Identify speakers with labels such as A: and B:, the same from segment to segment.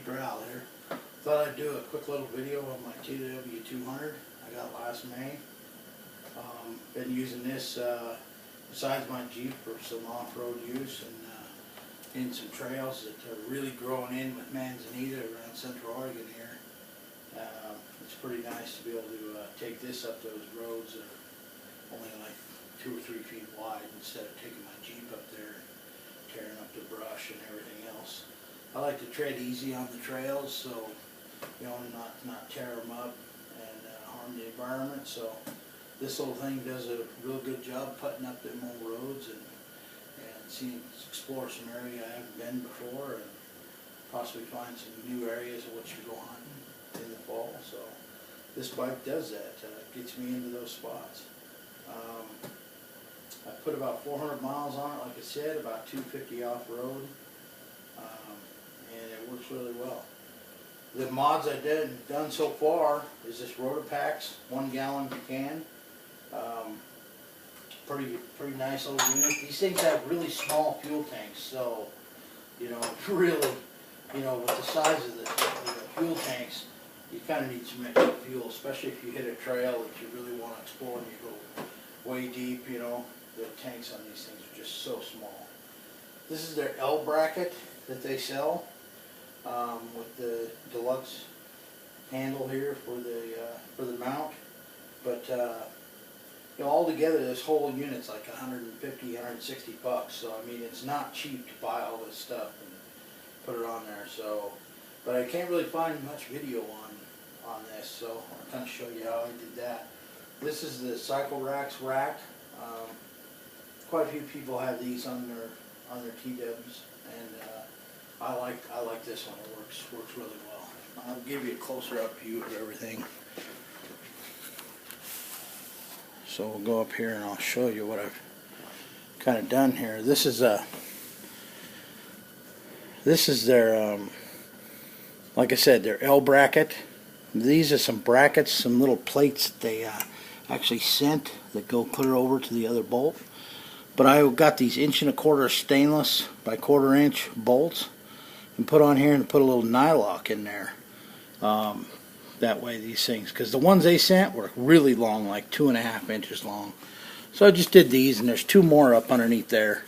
A: Jeep Rally. Thought I'd do a quick little video of my TW200 I got last May. Been using this besides my Jeep for some off-road use and in some trails that are really growing in with Manzanita around Central Oregon here. It's pretty nice to be able to take this up those roads that are only like 2 or 3 feet wide instead of taking my Jeep up there and tearing up the brush and everything else. I like to tread easy on the trails, so you know, not tear them up and harm the environment. So this little thing does a real good job putting up them old roads and explore some area I haven't been before, and possibly find some new areas of which to go hunting in the fall. So this bike does that, gets me into those spots. I put about 400 miles on it, like I said, about 250 off-road, and it works really well. The mods I've done so far is this roto packs, 1 gallon can. Pretty nice little unit. These things have really small fuel tanks, so you know, really, you know, with the size of the fuel tanks, you kind of need some extra fuel, especially if you hit a trail that you really want to explore and you go way deep. You know, the tanks on these things are just so small. This is their L bracket that they sell with the deluxe handle here for the mount, but you know, altogether this whole unit's like 150, 160 bucks. So I mean, it's not cheap to buy all this stuff and put it on there. So, but I can't really find much video on this, so I'll kind of show you how I did that. This is the Cycle Racks rack. Quite a few people have these on their T-dubs, and I like this one. It works really well. I'll give you a closer up view of everything. So we'll go up here and I'll show you what I've kind of done here. This is their like I said, their L bracket. These are some brackets, some little plates that they actually sent that go clear over to the other bolt. But I got these 1¼ inch stainless by 1/4 inch bolts and put on here and put a little nylock in there. That way these things, because the ones they sent were really long, like 2½ inches long. So I just did these, and there's 2 more up underneath there.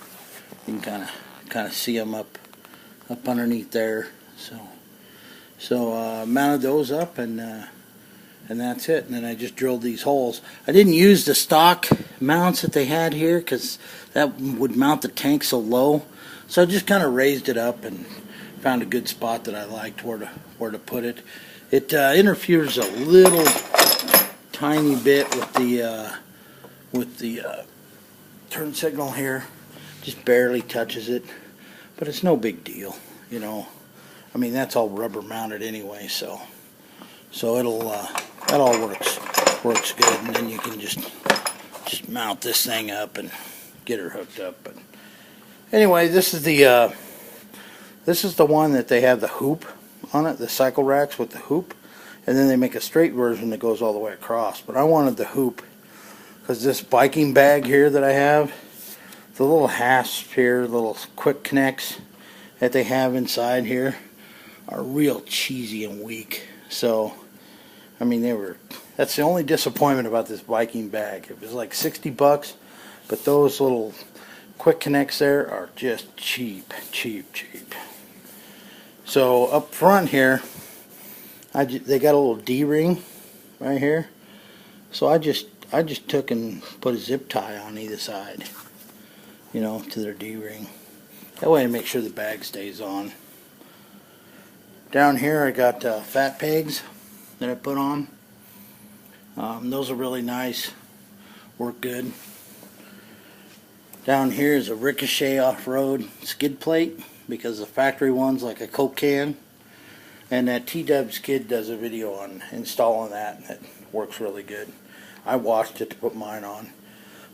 A: You can kind of see them up underneath there. So mounted those up, and that's it. And then I just drilled these holes. I didn't use the stock mounts that they had here because that would mount the tank so low. So I just kind of raised it up and found a good spot that I liked where to put it. It interferes a little tiny bit with the turn signal here. Just barely touches it, but it's no big deal, you know. I mean, that's all rubber mounted anyway, so it'll that all works good, and then you can just mount this thing up and get her hooked up. But anyway, this is the one that they have the hoop on it, the Cycle Racks with the hoop, and then they make a straight version that goes all the way across. But I wanted the hoop because this Viking bag here that I have, the little hasps here, little quick connects that they have inside here are real cheesy and weak. So I mean, that's the only disappointment about this Viking bag. It was like 60 bucks, but those little quick connects there are just cheap. So up front here, they got a little D-ring right here. So I just took and put a zip tie on either side, you know, to their D-ring. That way I make sure the bag stays on. Down here I got fat pegs that I put on. Those are really nice, work good. Down here is a Ricochet off-road skid plate, because the factory one's like a Coke can, and that T-Dubs kid does a video on installing that, and it works really good. I washed it to put mine on.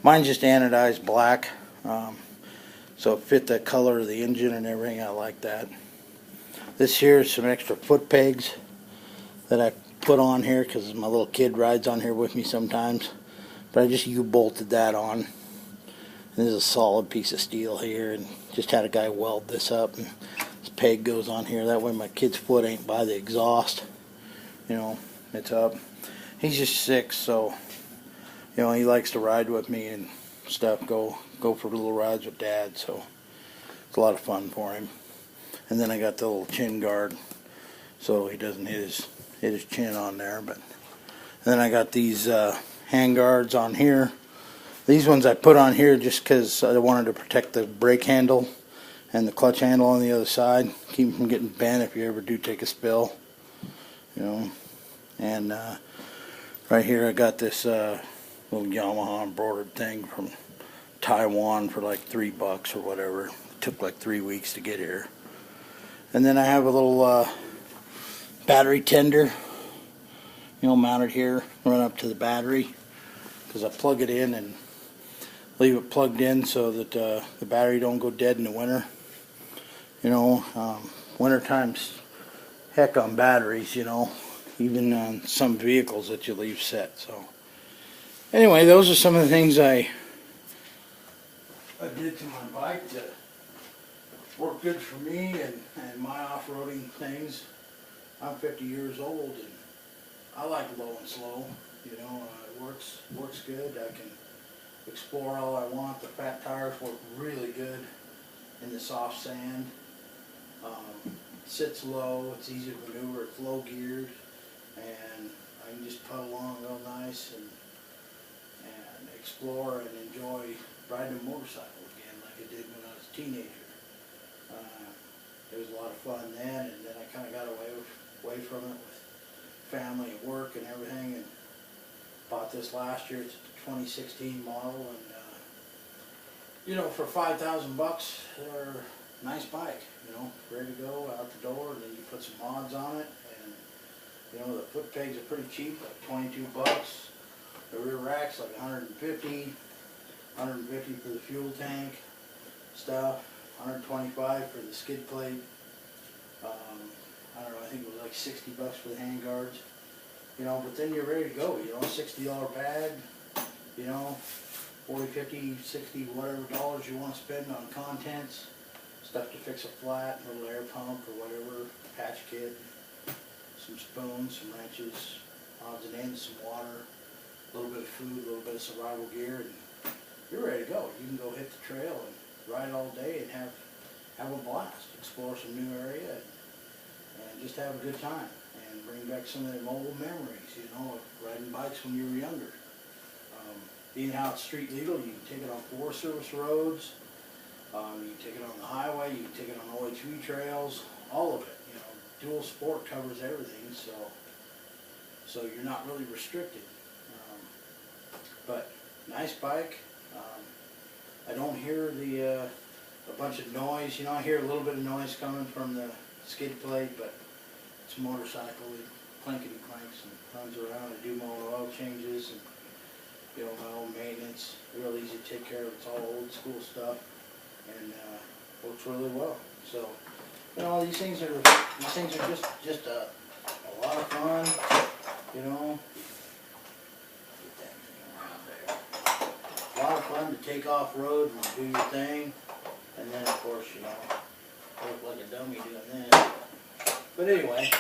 A: Mine's just anodized black, so it fit the color of the engine and everything. I like that. This here is some extra foot pegs that I put on here because my little kid rides on here with me sometimes, but I just U-bolted that on. And this is a solid piece of steel here, and just had a guy weld this up, and it's peg goes on here. That way my kid's foot ain't by the exhaust. You know, it's up. He's just 6, so you know he likes to ride with me and stuff. Go for little rides with Dad. So it's a lot of fun for him. And then I got the little chin guard, so he doesn't hit his chin on there. But then I got these hand guards on here. These ones I put on here just because I wanted to protect the brake handle and the clutch handle on the other side, keep them from getting bent if you ever do take a spill. You know, and right here I got this little Yamaha embroidered thing from Taiwan for like $3 or whatever. It took like 3 weeks to get here. And then I have a little battery tender, you know, mounted here, run up to the battery, because I plug it in and leave it plugged in so that the battery don't go dead in the winter. You know, winter time's heck on batteries, you know, even on some vehicles that you leave set. So anyway, those are some of the things I did to my bike to work good for me and my off-roading things. I'm 50 years old and I like low and slow. You know, it works good. I can explore all I want. The fat tires work really good in the soft sand. Sits low. It's easy to maneuver. It's low geared, and I can just putt along real nice and explore and enjoy riding a motorcycle again like I did when I was a teenager. It was a lot of fun then, and then I kind of got away from it with family and work and everything, and bought this last year. It's a 2016 model, and you know, for $5,000, they're a nice bike. You know, ready to go out the door, and then you put some mods on it, and you know the foot pegs are pretty cheap, like $22. The rear rack's like $150 for the fuel tank stuff. $125 for the skid plate. I don't know, I think it was like $60 for the hand guards. You know, but then you're ready to go. You know, $60 bag. You know, 40, 50, 60, whatever dollars you want to spend on contents, stuff to fix a flat, little air pump or whatever, patch kit, some spoons, some wrenches, odds and ends, some water, a little bit of food, a little bit of survival gear, and you're ready to go. You can go hit the trail and ride all day and have a blast, explore some new area, and just have a good time, and bring back some of the mobile memories, you know, of riding bikes when you were younger. Being how it's street legal, you can take it on Forest Service roads, you can take it on the highway, you can take it on OHV trails, all of it. You know, dual sport covers everything, so you're not really restricted. But nice bike. I don't hear a bunch of noise. You know, I hear a little bit of noise coming from the skid plate, but it's a motorcycle. It clankety clanks and runs around. I do my own oil changes and, you know, my own maintenance. Real easy to take care of. It's all old school stuff, and works really well. So, you know, these things are just a lot of fun. You know. A lot of fun to take off road and do your thing, and then of course, you know, look like a dummy doing this. But anyway,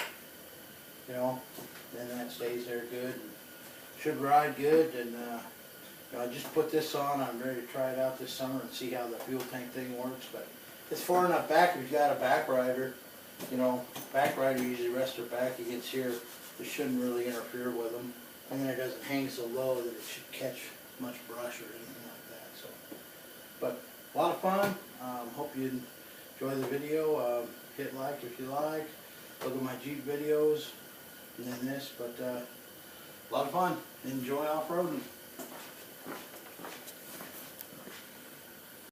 A: you know, then that stays there good and should ride good. And you know, I just put this on. I'm ready to try it out this summer and see how the fuel tank thing works. But it's far enough back if you've got a back rider. You know, back rider usually rests their back against here. It shouldn't really interfere with them, and then it doesn't hang so low that it should catch much brush or anything like that. So, but a lot of fun. Hope you enjoy the video. Hit like if you like. Look at my Jeep videos and then this. But a lot of fun. Enjoy off-roading.